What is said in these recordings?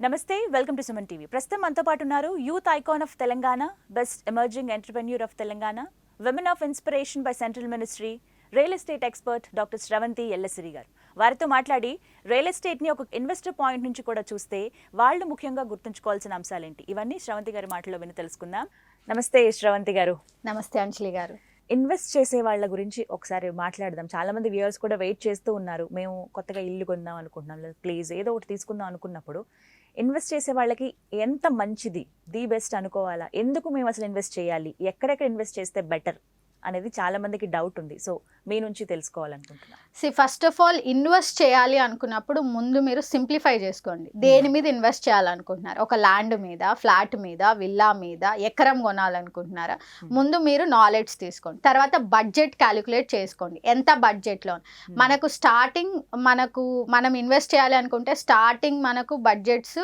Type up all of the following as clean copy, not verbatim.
నమస్తే welcome to Suman TV. ప్రస్తుతం మనతో పాటు ఉన్నారు youth icon of Telangana, best emerging entrepreneur of Telangana, women of inspiration by central ministry, real estate expert doctor Sravanthi Ellasiri గారు. వారితో మాట్లాడి రియల్ ఎస్టేట్ని ఒక ఇన్వెస్టర్ పాయింట్ నుంచి కూడా చూస్తే వాళ్ళు ముఖ్యంగా గుర్తుంచుకోవాల్సిన అంశాలేంటి ఇవన్నీ శ్రవంతి గారి మాటల్లో విని తెలుసుకుందాం. నమస్తే శ్రవంతి గారు. నమస్తే అంజలి గారు. ఇన్వెస్ట్ చేసే వాళ్ళ గురించి ఒకసారి మాట్లాడదాం. చాలా మంది వ్యూవర్స్ కూడా వెయిట్ చేస్తూ ఉన్నారు. మేము కొత్తగా ఇల్లు కొందాం అనుకుంటున్నాం, లేదా ప్లీజ్ ఏదో ఒకటి తీసుకుందాం అనుకున్నప్పుడు ఇన్వెస్ట్ చేసే వాళ్ళకి ఎంత మంచిది, ది బెస్ట్ అనుకోవాలా, ఎందుకు మేము అసలు ఇన్వెస్ట్ చేయాలి, ఎక్కడెక్కడ ఇన్వెస్ట్ చేస్తే బెటర్ అనేది చాలా మందికి డౌట్ ఉంది. సో మీ నుంచి తెలుసుకోవాలనుకుంటున్నాను. ఫస్ట్ ఆఫ్ ఆల్ ఇన్వెస్ట్ చేయాలి అనుకున్నప్పుడు ముందు మీరు సింప్లిఫై చేసుకోండి. దేని మీద ఇన్వెస్ట్ చేయాలనుకుంటున్నారు? ఒక ల్యాండ్ మీద, ఫ్లాట్ మీద, విల్లా మీద, ఎకరం కొనాలనుకుంటున్నారా? ముందు మీరు నాలెడ్జ్ తీసుకోండి. తర్వాత బడ్జెట్ క్యాలిక్యులేట్ చేసుకోండి. ఎంత బడ్జెట్లో మనకు స్టార్టింగ్ మనం ఇన్వెస్ట్ చేయాలి అనుకుంటే స్టార్టింగ్ మనకు బడ్జెట్స్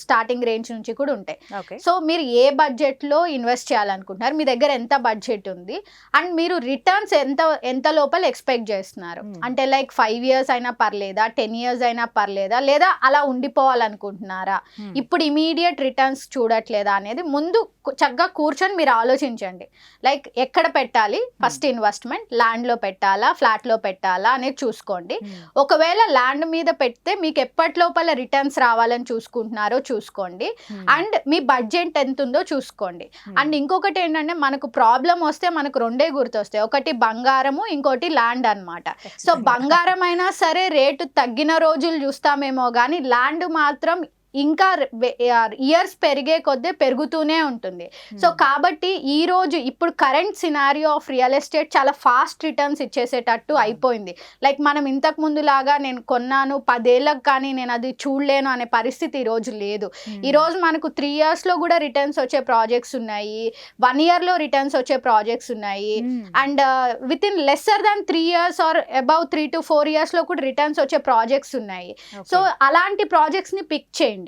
స్టార్టింగ్ రేంజ్ నుంచి కూడా ఉంటాయి. సో మీరు ఏ బడ్జెట్లో ఇన్వెస్ట్ చేయాలనుకుంటున్నారు, మీ దగ్గర ఎంత బడ్జెట్ ఉంది, అండ్ మీరు రిటర్న్స్ ఎంత లోపల ఎక్స్పెక్ట్ చేస్తున్నారు. అంటే లైక్ 5 years అయినా పర్లేదా, 10 years అయినా పర్లేదా, లేదా అలా ఉండిపోవాలనుకుంటున్నారా, ఇప్పుడు ఇమీడియట్ రిటర్న్స్ చూడట్లేదా అనేది ముందు చక్కగా కూర్చొని మీరు ఆలోచించండి. లైక్ ఎక్కడ పెట్టాలి ఫస్ట్ ఇన్వెస్ట్మెంట్, ల్యాండ్లో పెట్టాలా, ఫ్లాట్లో పెట్టాలా అనేది చూసుకోండి. ఒకవేళ ల్యాండ్ మీద పెడితే మీకు ఎప్పటి లోపల రిటర్న్స్ రావాలని చూసుకుంటున్నారో చూసుకోండి. అండ్ మీ బడ్జెట్ ఎంత ఉందో చూసుకోండి. అండ్ ఇంకొకటి ఏంటంటే మనకు ప్రాబ్లం వస్తే మనకు రెండే గుర్తొస్తాయి. ఒకటి బంగారము, ఇంకోటి ల్యాండ్ అన్నమాట. సో బంగారం అయినా సరే రేటు తగ్గిన రోజులు చూస్తామేమో కానీ ల్యాండ్ మాత్రం ఇంకా ఇయర్స్ పెరిగే కొద్దీ పెరుగుతూనే ఉంటుంది. సో కాబట్టి ఈరోజు ఇప్పుడు current scenario of real estate చాలా ఫాస్ట్ రిటర్న్స్ ఇచ్చేసేటట్టు అయిపోయింది. లైక్ మనం ఇంతకు ముందులాగా నేను కొన్నాను 10 ఏళ్ళకు కానీ నేను అది చూడలేను అనే పరిస్థితి ఈరోజు లేదు. ఈరోజు మనకు 3 yearsలో కూడా రిటర్న్స్ వచ్చే ప్రాజెక్ట్స్ ఉన్నాయి, 1 yearలో రిటర్న్స్ వచ్చే ప్రాజెక్ట్స్ ఉన్నాయి, and with in lesser than 3 years or above 3 to 4 yearsలో కూడా రిటర్న్స్ వచ్చే ప్రాజెక్ట్స్ ఉన్నాయి. సో అలాంటి ప్రాజెక్ట్స్ని పిక్ చేయండి.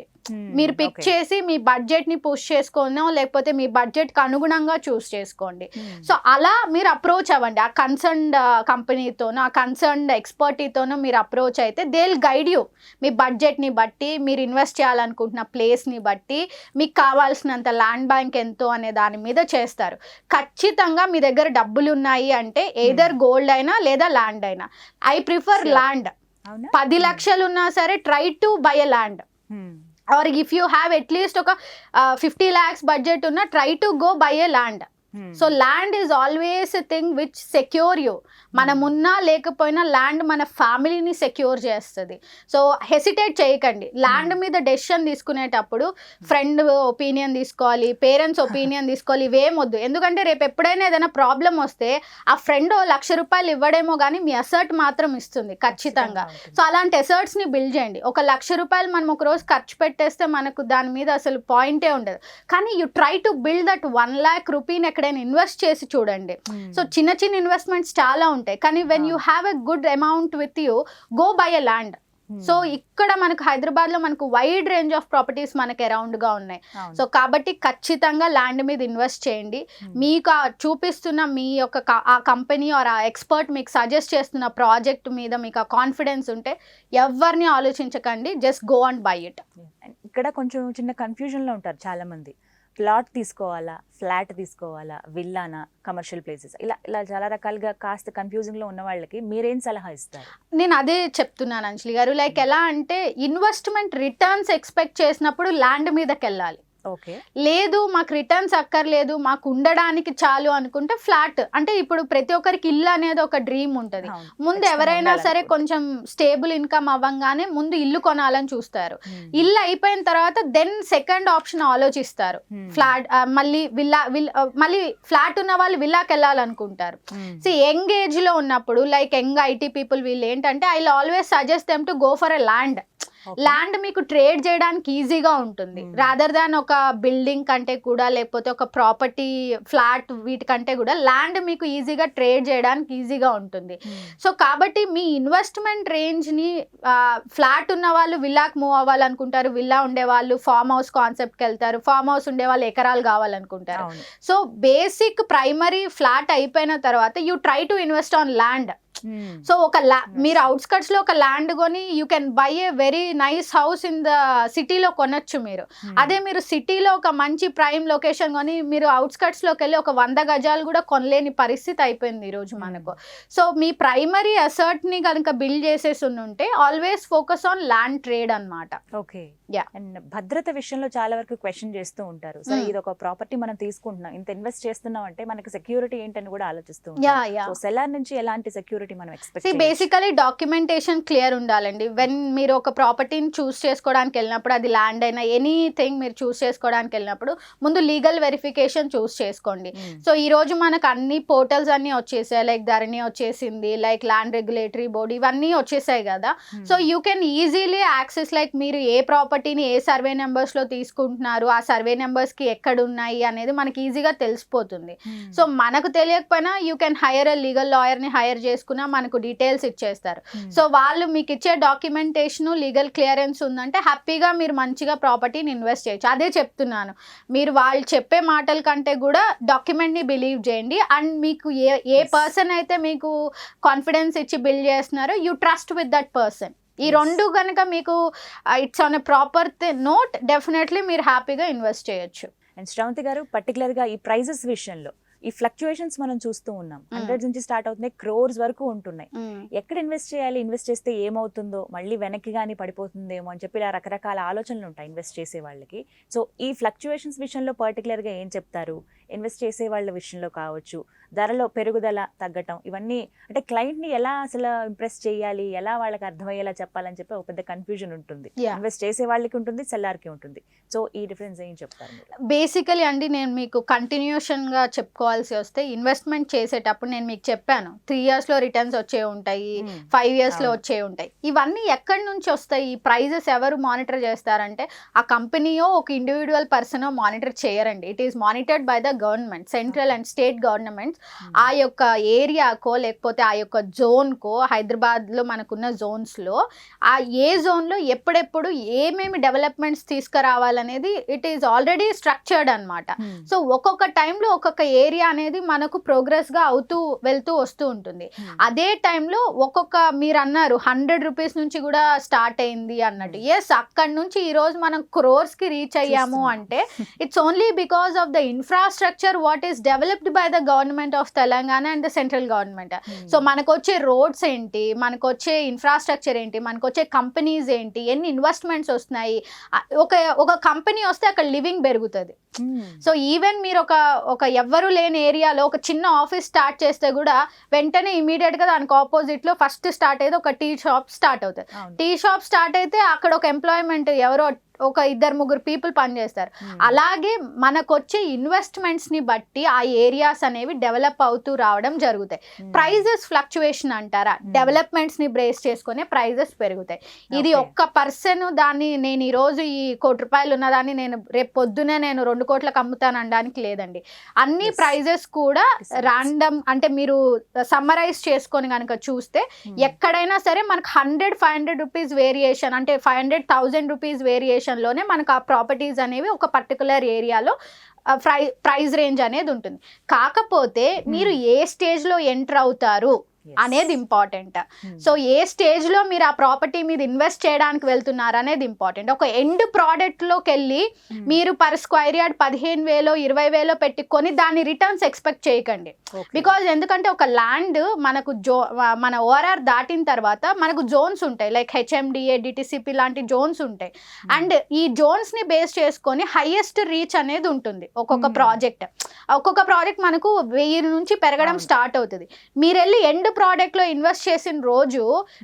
మీరు పిక్ చేసి మీ బడ్జెట్ ని పుష్ చేసుకోండి, లేకపోతే మీ బడ్జెట్ కి అనుగుణంగా చూస్ చేసుకోండి. సో అలా మీరు అప్రోచ్ అవ్వండి. ఆ కన్సర్న్డ్ కంపెనీతోనో, ఆ కన్సర్న్డ్ ఎక్స్పర్టీతోనో మీరు అప్రోచ్ అయితే they will guide you. Me budget ని బట్టి, మీరు ఇన్వెస్ట్ చేయాలనుకుంటున్న ప్లేస్ ని బట్టి, మీకు కావాల్సినంత ల్యాండ్ బ్యాంక్ ఎంతో అనే దాని మీద చేస్తారు. ఖచ్చితంగా మీ దగ్గర డబ్బులు ఉన్నాయి అంటే ఎయిదర్ గోల్డ్ అయినా లేదా ల్యాండ్ అయినా. I prefer land. 10 లక్షలు ఉన్నా సరే try to buy a land. Or if you have at least ఒక 50 lakhs budget ఉన్న try to go buy a land. So land is always a thing which secure you. మనం ఉన్నా లేకపోయినా land మన ఫ్యామిలీని సెక్యూర్ చేస్తుంది. సో హెసిటేట్ చేయకండి. Land మీద డెసిషన్ తీసుకునేటప్పుడు ఫ్రెండ్ ఒపీనియన్ తీసుకోవాలి, పేరెంట్స్ ఒపీనియన్ తీసుకోవాలి, ఇవేమొద్దు. ఎందుకంటే రేపు ఎప్పుడైనా ఏదైనా ప్రాబ్లం వస్తే ఆ ఫ్రెండ్ ₹1,00,000 ఇవ్వడేమో కానీ మీ అసర్ట్ మాత్రం ఇస్తుంది ఖచ్చితంగా. సో అలాంటి అసర్ట్స్ని బిల్డ్ చేయండి. ఒక ₹1,00,000 మనం ఒక రోజు ఖర్చు పెట్టేస్తే మనకు దాని మీద అసలు పాయింటే ఉండదు. కానీ you try to build that ₹1,00,000 ఎక్కడైనా ఇన్వెస్ట్ చేసి చూడండి. సో చిన్న చిన్న ఇన్వెస్ట్మెంట్స్ చాలా ఉంటాయి, కానీ when you have a good amount with you, go by a land. So ఇక్కడ మనకు హైదరాబాద్ లో మనకు వైడ్ రేంజ్ ఆఫ్ ప్రాపర్టీస్ మనకి అరౌండ్ గా ఉన్నాయి. సో కాబట్టి ఖచ్చితంగా ల్యాండ్ మీద ఇన్వెస్ట్ చేయండి. మీకు చూపిస్తున్న మీ యొక్క ఆ కంపెనీ ఆర్ ఆ ఎక్స్పర్ట్ మీకు సజెస్ట్ చేస్తున్న ప్రాజెక్ట్ మీద మీకు ఆ కాన్ఫిడెన్స్ ఉంటే ఎవరిని ఆలోచించకండి, just go and by it. ఇక్కడ కొంచెం చిన్న కన్ఫ్యూజన్ లో ఉంటారు చాలా మంది. ప్లాట్ తీసుకోవాలా, ఫ్లాట్ తీసుకోవాలా, విల్లానా, కమర్షియల్ ప్లేసెస్, ఇలా చాలా రకాలుగా కాస్త కన్ఫ్యూజింగ్లో ఉన్న వాళ్ళకి మీరేం సలహా ఇస్తారు? నేను అదే చెప్తున్నాను అంజలి గారు. లైక్ ఎలా అంటే ఇన్వెస్ట్మెంట్ రిటర్న్స్ ఎక్స్పెక్ట్ చేసినప్పుడు ల్యాండ్ మీదకి వెళ్ళాలి. లేదు మాకు రిటర్న్స్ అక్కర్లేదు, మాకు ఉండడానికి చాలు అనుకుంటే ఫ్లాట్. అంటే ఇప్పుడు ప్రతి ఒక్కరికి ఇల్లు అనేది ఒక డ్రీమ్ ఉంటుంది. ముందు ఎవరైనా సరే కొంచెం స్టేబుల్ ఇన్కమ్ అవ్వగానే ముందు ఇల్లు కొనాలని చూస్తారు. ఇల్లు అయిపోయిన తర్వాత దెన్ సెకండ్ ఆప్షన్ ఆలోచిస్తారు. ఫ్లాట్ మళ్ళీ ఫ్లాట్ ఉన్న వాళ్ళు విల్లాకి వెళ్ళాలనుకుంటారు. సో యంగ్ ఏజ్ లో ఉన్నప్పుడు లైక్ యంగ్ ఐటీ పీపుల్ వీళ్ళు ఏంటంటే I will always suggest them to go for a land. Land మీకు ట్రేడ్ చేయడానికి ఈజీగా ఉంటుంది, రాదర్ దాన్ ఒక బిల్డింగ్ కంటే కూడా, లేకపోతే ఒక ప్రాపర్టీ ఫ్లాట్ వీటికంటే కూడా ల్యాండ్ మీకు ఈజీగా ట్రేడ్ చేయడానికి ఈజీగా ఉంటుంది. సో కాబట్టి మీ ఇన్వెస్ట్మెంట్ రేంజ్ని ఫ్లాట్ ఉన్న వాళ్ళు విల్లాకి మూవ్ అవ్వాలనుకుంటారు, విల్లా ఉండే వాళ్ళు ఫామ్ హౌస్ కాన్సెప్ట్కి వెళ్తారు, ఫామ్ హౌస్ ఉండే వాళ్ళు ఎకరాలు కావాలనుకుంటారు. సో బేసిక్ ప్రైమరీ ఫ్లాట్ అయిపోయిన తర్వాత you try to invest on land. So ఒక మీరు అవుట్స్కట్స్ లో ఒక ల్యాండ్ కొని you can buy a very nice house in the సిటీలో కొనొచ్చు మీరు. అదే మీరు సిటీలో ఒక మంచి ప్రైమ్ లొకేషన్ కొని మీరు అవుట్స్కట్స్ లోకి వెళ్ళి ఒక 100 గజాలు కూడా కొనలేని పరిస్థితి అయిపోయింది ఈ రోజు మనకు. సో మీ ప్రైమరీ అసర్ట్ ని కనుక బిల్డ్ చేసేసి ఉంటే always focus on land trade అన్నమాట. ఓకే. అండ్ భద్రత విషయంలో చాలా వరకు క్వశ్చన్ చేస్తూ ఉంటారు. సరే ఇది ఒక ప్రాపర్టీ మనం తీసుకుంటున్నాం, ఇంత ఇన్వెస్ట్ చేస్తున్నాం అంటే మనకి సెక్యూరిటీ ఏంటని కూడా ఆలోచిస్తూ ఉంటారు. సెల్లర్ నుంచి ఎలాంటి సెక్యూరిటీ మనం ఎక్స్పెక్ట్ చేయాలి? బేసికలీ డాక్యుమెంటేషన్ క్లియర్ ఉండాలండి. వెన్ మీరు ఒక ప్రాపర్టీని చూస్ చేసుకోవడానికి వెళ్ళినప్పుడు, అది ల్యాండ్ అయినా ఎనీథింగ్ మీరు చూస్ చేసుకోవడానికి వెళ్ళినప్పుడు ముందు లీగల్ వెరిఫికేషన్ చూస్ చేసుకోండి. సో ఈ రోజు మనకు అన్ని పోర్టల్స్ అన్ని వచ్చేసాయి, లైక్ ధరణి వచ్చేసింది, లైక్ ల్యాండ్ రెగ్యులేటరీ బోర్డ్, ఇవన్నీ వచ్చేసాయి కదా. So you can easily access, like మీరు ఏ ప్రాపర్టీని ఏ సర్వే నెంబర్స్ లో తీసుకుంటున్నారు, ఆ సర్వే నెంబర్స్ కి ఎక్కడ ఉన్నాయి అనేది మనకి ఈజీగా తెలిసిపోతుంది. సో మనకు తెలియకపోయినా you can hire a legal lawyer ని హైర్ చేసుకున్నా మనకు డీటెయిల్స్ ఇచ్చేస్తారు. సో వాళ్ళు మీకు ఇచ్చే డాక్యుమెంటేషన్ లీగల్ క్లియరెన్స్ ఉందంటే హ్యాపీగా మీరు మంచిగా ప్రాపర్టీని ఇన్వెస్ట్ చేయొచ్చు. అదే చెప్తున్నాను, మీరు వాళ్ళు చెప్పే మాటల కంటే కూడా డాక్యుమెంట్ ని బిలీవ్ చేయండి. అండ్ మీకు ఏ పర్సన్ అయితే మీకు కాన్ఫిడెన్స్ ఇచ్చి బిల్డ్ చేస్తున్నారో you trust with that person. ఈ రెండు కనుక మీకు it's on a proper note, definitely మీరు హ్యాపీగా ఇన్వెస్ట్ చేయొచ్చు. అండ్ శ్రవంతి గారు, పర్టికులర్ గా ఈ ప్రైజెస్ విషయంలో ఈ ఫ్లక్చుయేషన్స్ మనం చూస్తూ ఉన్నాం. 100 నుంచి స్టార్ట్ అవుతున్నాయి, క్రోర్స్ వరకు ఉంటున్నాయి. ఎక్కడ ఇన్వెస్ట్ చేయాలి, ఇన్వెస్ట్ చేస్తే ఏమవుతుందో, మళ్ళీ వెనక్కి కానీ పడిపోతుందేమో అని చెప్పి ఇలా రకరకాల ఆలోచనలు ఉంటాయి ఇన్వెస్ట్ చేసే వాళ్ళకి. సో ఈ ఫ్లక్చుయేషన్స్ విషయంలో పర్టికులర్ గా ఏం చెప్తారు? ఇన్వెస్ట్ చేసే వాళ్ళ విషయంలో కావచ్చు, ధరలో పెరుగుదల తగ్గటం, ఇవన్నీ అంటే క్లయింట్ ని ఎలా అసలు ఇంప్రెస్ చేయాలి, ఎలా వాళ్ళకి అర్థమయ్యేలా చెప్పాలని చెప్పి ఒక పెద్ద కన్ఫ్యూజన్ ఉంటుంది. ఇన్వెస్ట్ చేసే వాళ్ళకి ఉంటుంది, సెల్లర్ కి ఉంటుంది. సో ఈ డిఫరెన్స్ ఏం చెప్తారు? బేసికలీ అండి, నేను మీకు కంటిన్యూషన్ గా చెప్పుకోవాల్సి వస్తే, ఇన్వెస్ట్మెంట్ చేసేటప్పుడు నేను మీకు చెప్పాను 3 years లో రిటర్న్స్ వచ్చే ఉంటాయి, 5 years లో వచ్చే ఉంటాయి. ఇవన్నీ ఎక్కడి నుంచి వస్తాయి? ఈ ప్రైజెస్ ఎవరు మానిటర్ చేస్తారంటే ఆ కంపెనీయో ఒక ఇండివిజువల్ పర్సనో మానిటర్ చేయరండి. It is monitored by the government, central and state governments. ఆ యొక్క ఏరియాకో లేకపోతే ఆ యొక్క జోన్కో, హైదరాబాద్లో మనకున్న జోన్స్లో ఆ ఏ జోన్లో ఎప్పుడెప్పుడు ఏమేమి డెవలప్మెంట్స్ తీసుకురావాలనేది ఇట్ ఈస్ ఆల్రెడీ స్ట్రక్చర్డ్ అనమాట. సో ఒక్కొక్క టైంలో ఒక్కొక్క ఏరియా అనేది మనకు ప్రోగ్రెస్గా అవుతూ వెళ్తూ వస్తూ ఉంటుంది. అదే టైంలో ఒక్కొక్క, మీరు అన్నారు 100 రూపీస్ నుంచి కూడా స్టార్ట్ అయింది అన్నట్టు. ఎస్, అక్కడి నుంచి ఈరోజు మనం క్రోర్స్కి రీచ్ అయ్యాము అంటే it's only because of the infrastructure what is developed by the government of Telangana and the central government. So మనకు వచ్చే రోడ్స్ ఏంటి, మనకు వచ్చే ఇన్ఫ్రాస్ట్రక్చర్ ఏంటి, మనకు వచ్చే కంపెనీస్ ఏంటి, ఎన్ని ఇన్వెస్ట్మెంట్స్ వస్తున్నాయి. ఒక కంపెనీ వస్తే అక్కడ లివింగ్ పెరుగుతుంది. సో ఈవెన్ మీరు ఒక ఎవ్వరు లేని ఏరియాలో ఒక చిన్న ఆఫీస్ స్టార్ట్ చేస్తే కూడా వెంటనే ఇమీడియట్ గా దానికి ఆపోజిట్ లో ఫస్ట్ స్టార్ట్ అయితే ఒక టీ షాప్ స్టార్ట్ అవుతుంది. టీ షాప్ స్టార్ట్ అయితే అక్కడ ఒక ఎంప్లాయ్మెంట్ ఎవరో ఒక 2-3 పీపుల్ పనిచేస్తారు. అలాగే మనకు వచ్చే ఇన్వెస్ట్మెంట్స్ ని బట్టి ఆ ఏరియాస్ అనేవి డెవలప్ అవుతూ రావడం జరుగుతాయి. ప్రైజెస్ ఫ్లక్చువేషన్ అంటారా, డెవలప్మెంట్స్ ని బేస్ చేసుకునే ప్రైజెస్ పెరుగుతాయి. ఇది ఒక్క పర్సన్ దాన్ని నేను ఈ రోజు ఈ ₹1 ఉన్నదాన్ని నేను రేపు పొద్దునే నేను 2 కోట్లకు అమ్ముతాను అనడానికి లేదండి. అన్ని ప్రైజెస్ కూడా ర్యాండమ్, అంటే మీరు సమ్మరైజ్ చేసుకొని కనుక చూస్తే ఎక్కడైనా సరే మనకు 100-500 రూపీస్ వేరియేషన్, అంటే 500,000 రూపీస్ వేరియేషన్ లోనే మనకు ఆ ప్రాపర్టీస్ అనేవి ఒక పర్టికులర్ ఏరియాలో ప్రైస్ రేంజ్ అనేది ఉంటుంది. కాకపోతే మీరు ఏ స్టేజ్ లో ఎంటర్ అవుతారు అనేది ఇంపార్టెంట్. సో ఏ స్టేజ్ లో మీరు ఆ ప్రాపర్టీ మీద ఇన్వెస్ట్ చేయడానికి వెళ్తున్నారు అనేది ఇంపార్టెంట్. ఒక ఎండ్ ప్రోడక్ట్ లోకి వెళ్ళి మీరు పర్ స్క్వేర్ యార్డ్ 15,000 20,000 పెట్టి కొని దాని రిటర్న్స్ ఎక్స్పెక్ట్ చేయకండి. బికాజ్ ఎందుకంటే ఒక ల్యాండ్ మనకు మన ఓఆర్ఆర్ దాటిన తర్వాత మనకు జోన్స్ ఉంటాయి, లైక్ హెచ్ఎండిఏ, డిటిసిపి లాంటి జోన్స్ ఉంటాయి. అండ్ ఈ జోన్స్ ని బేస్ చేసుకొని హైయెస్ట్ రీచ్ అనేది ఉంటుంది. ఒక్కొక్క ప్రాజెక్ట్ మనకు 1000 నుంచి పెరగడం స్టార్ట్ అవుతుంది. మీరు వెళ్ళి ఎండ్ ప్రోడక్ట్ లో ఇన్వెస్ట్ చేసిన రోజు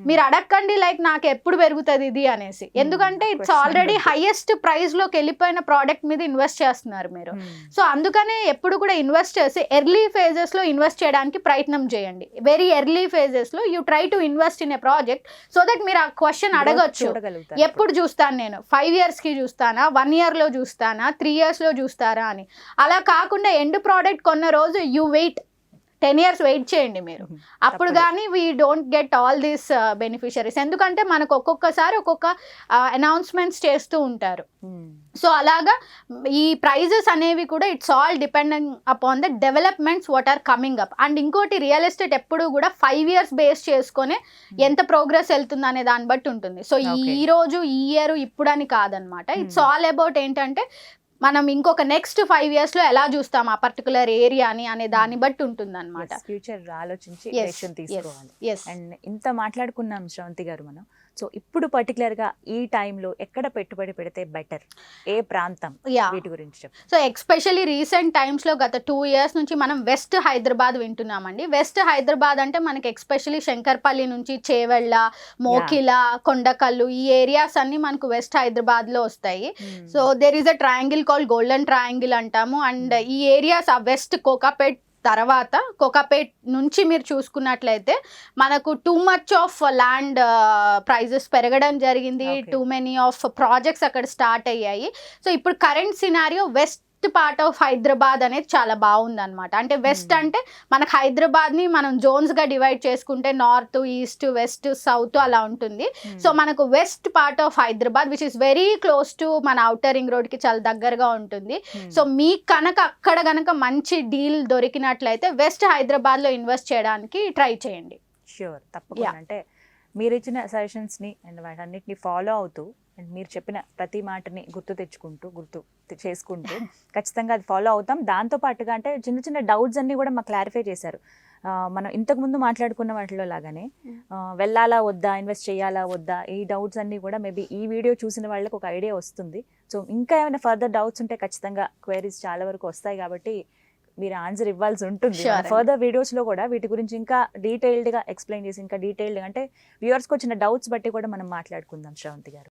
మీరు అడగండి లైక్ నాకు ఎప్పుడు పెరుగుతుంది ఇది అనేసి. ఎందుకంటే ఇట్స్ ఆల్రెడీ హైయెస్ట్ ప్రైస్ లోకి వెళ్ళిపోయిన ప్రోడక్ట్ మీద ఇన్వెస్ట్ చేస్తున్నారు మీరు. సో అందుకనే ఎప్పుడు కూడా ఇన్వెస్ట్ చేసి ఎర్లీ ఫేజెస్ లో ఇన్వెస్ట్ చేయడానికి ప్రయత్నం చేయండి. వెరీ ఎర్లీ ఫేజెస్ లో you try to invest in a project so that మీరు ఆ క్వశ్చన్ అడగొచ్చు, ఎప్పుడు చూస్తాను నేను, 5 years కి చూస్తానా, 1 year లో చూస్తానా, 3 years లో చూస్తారా అని. అలా కాకుండా ఎండ్ ప్రోడక్ట్ కొన్న రోజు యూ వెయిట్, 10 years వెయిట్ చేయండి మీరు, అప్పుడు కానీ we don't get all these beneficiaries. ఎందుకంటే మనకు ఒక్కొక్కసారి ఒక్కొక్క అనౌన్స్మెంట్స్ చేస్తూ ఉంటారు. సో అలాగా ఈ ప్రైజెస్ అనేవి కూడా it's all depending upon the developments what are coming up. And ఇంకోటి, రియల్ ఎస్టేట్ ఎప్పుడు కూడా 5 years బేస్ చేసుకొని ఎంత ప్రోగ్రెస్ వెళ్తుంది అనే దాన్ని బట్టి ఉంటుంది. సో ఈ రోజు ఈ ఇయర్ ఇప్పుడని కాదనమాట. ఇట్స్ ఆల్ అబౌట్ ఏంటంటే మనం ఇంకొక నెక్స్ట్ 5 years లో ఎలా చూస్తాం ఆ పర్టికులర్ ఏరియాని అనే దాన్ని బట్టి ఉంటుంది అనమాట. ఫ్యూచర్ ఆలోచించి డెసిషన్ తీసుకోవాలి. అండ్ ఇంత మాట్లాడుకున్నాం శ్రవంతి గారు మనం. సో ఇప్పుడు పర్టికులర్ గా ఈ టైంలో ఎక్కడ పెట్టుబడి పెడితే బెటర్, ఏ ప్రాంతం, వీటి గురించి చెప్పండి. సో ఎక్స్పెషల్లీ రీసెంట్ టైమ్స్ లో గత 2 years నుంచి మనం వెస్ట్ హైదరాబాద్ వింటున్నామండి. వెస్ట్ హైదరాబాద్ అంటే మనకి ఎక్స్పెషల్లీ శంకర్పల్లి నుంచి చేవెళ్ళ, మోకిల, కొండకల్లు ఈ ఏరియాస్ అన్ని మనకు వెస్ట్ హైదరాబాద్ లో వస్తాయి. So there is a triangle call golden triangle అంటాము. అండ్ ఈ ఏరియాస్ ఆ వెస్ట్ కోకాపేట్ తర్వాత కోకాపేట్ నుంచి మీరు చూసుకున్నట్లయితే మనకు too much of land prices పెరగడం జరిగింది. టూ మెనీ ఆఫ్ ప్రాజెక్ట్స్ అక్కడ స్టార్ట్ అయ్యాయి. సో ఇప్పుడు current scenario west part of Hyderabad అనేది చాలా బాగుంది అనమాట. అంటే వెస్ట్ అంటే మనకు హైదరాబాద్ ని మనం జోన్స్ గా డివైడ్ చేసుకుంటే నార్త్, ఈస్ట్, వెస్ట్, సౌత్ అలా ఉంటుంది. సో మనకు west part of Hyderabad which is very close to మన ఔటర్ రింగ్ రోడ్ కి చాలా దగ్గరగా ఉంటుంది. సో మీకు కనుక అక్కడ కనుక మంచి డీల్ దొరికినట్లయితే వెస్ట్ హైదరాబాద్ లో ఇన్వెస్ట్ చేయడానికి ట్రై చేయండి. ష్యూర్, తప్పకుండా. అంటే మీరు ఇచ్చిన సజెషన్స్ ని అండ్ వాటన్నిటిని ఫాలో అవుతూ అండ్ మీరు చెప్పిన ప్రతి మాటని గుర్తు చేసుకుంటూ ఖచ్చితంగా అది ఫాలో అవుతాం. దాంతోపాటుగా అంటే చిన్న చిన్న డౌట్స్ అన్నీ కూడా మాకు క్లారిఫై చేశారు. మనం ఇంతకుముందు మాట్లాడుకున్న వాటిలో లాగానే వెళ్ళాలా వద్దా, ఇన్వెస్ట్ చేయాలా వద్దా, ఈ డౌట్స్ అన్నీ కూడా మేబీ ఈ వీడియో చూసిన వాళ్ళకి ఒక ఐడియా వస్తుంది. సో ఇంకా ఏమైనా ఫర్దర్ డౌట్స్ ఉంటే ఖచ్చితంగా క్వైరీస్ చాలా వరకు వస్తాయి కాబట్టి మీరు ఆన్సర్ ఇవ్వాల్సి ఉంటుంది. ఫర్దర్ వీడియోస్ లో కూడా వీటి గురించి ఇంకా డీటెయిల్డ్ గా ఎక్స్ప్లెయిన్ చేసి ఇంకా డీటెయిల్డ్ అంటే వ్యూవర్స్కి వచ్చిన డౌట్స్ బట్టి కూడా మనం మాట్లాడుకుందాం శ్రవంతి గారు.